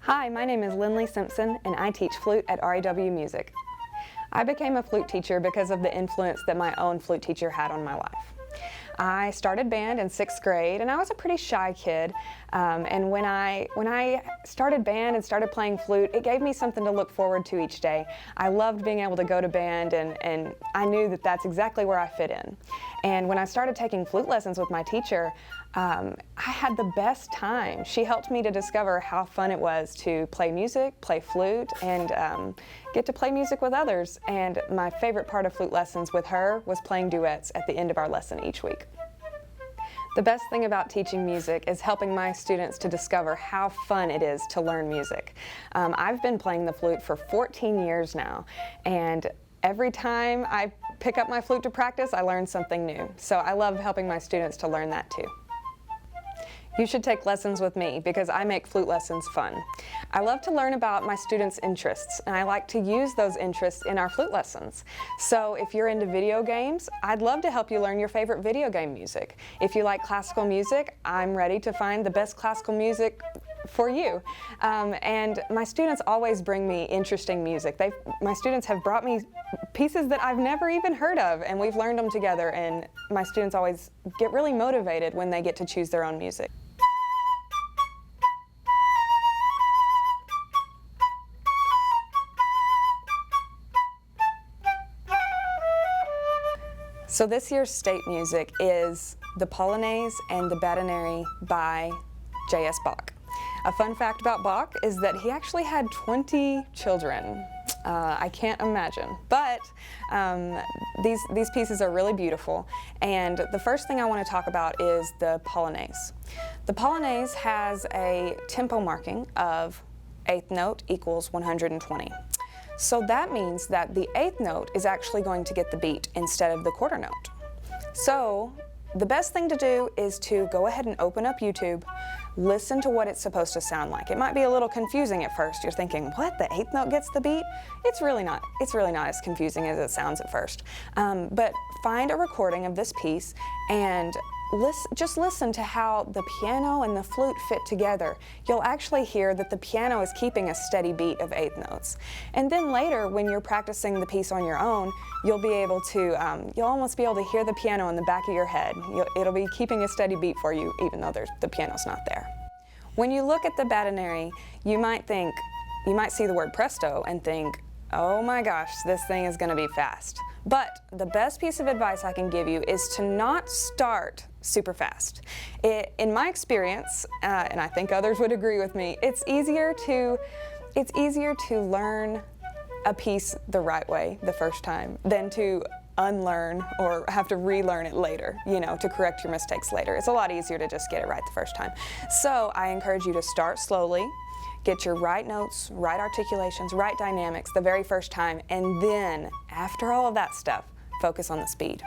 Hi, my name is Lindley Simpson and I teach flute at REW Music. I became a flute teacher because of the influence that my own flute teacher had on my life. I started band in 6th grade and I was a pretty shy kid, and when I started band and started playing flute, it gave me something to look forward to each day. I loved being able to go to band, and I knew that that's exactly where I fit in. And when I started taking flute lessons with my teacher, I had the best time. She helped me to discover how fun it was to play music, play flute, and get to play music with others. And my favorite part of flute lessons with her was playing duets at the end of our lesson each week. The best thing about teaching music is helping my students to discover how fun it is to learn music. I've been playing the flute for 14 years now, and every time I pick up my flute to practice, I learn something new. So I love helping my students to learn that too. You should take lessons with me because I make flute lessons fun. I love to learn about my students' interests, and I like to use those interests in our flute lessons. So if you're into video games, I'd love to help you learn your favorite video game music. If you like classical music, I'm ready to find the best classical music for you. And my students always bring me interesting music. My students have brought me pieces that I've never even heard of, and we've learned them together, and my students always get really motivated when they get to choose their own music. So this year's state music is the Polonaise and the Badineri by J.S. Bach. A fun fact about Bach is that he actually had 20 children. I can't imagine, but these pieces are really beautiful, and the first thing I want to talk about is the Polonaise. The Polonaise has a tempo marking of 8th note equals 120. So that means that the 8th note is actually going to get the beat instead of the quarter note. So the best thing to do is to go ahead and open up YouTube, listen to what it's supposed to sound like. It might be a little confusing at first. You're thinking, what, the 8th note gets the beat? It's really not as confusing as it sounds at first. But find a recording of this piece and just listen to how the piano and the flute fit together. You'll actually hear that the piano is keeping a steady beat of 8th notes. And then later, when you're practicing the piece on your own, you'll be able to, you'll almost be able to hear the piano in the back of your head. It'll be keeping a steady beat for you, even though the piano's not there. When you look at the Badineri, you might see the word presto and think, oh my gosh, this thing is going to be fast. But the best piece of advice I can give you is to not start super fast. In my experience, and I think others would agree with me, it's easier to learn a piece the right way the first time than to unlearn or have to relearn it later, to correct your mistakes later. It's a lot easier to just get it right the first time. So I encourage you to start slowly, get your right notes, right articulations, right dynamics the very first time, and then, after all of that stuff, focus on the speed.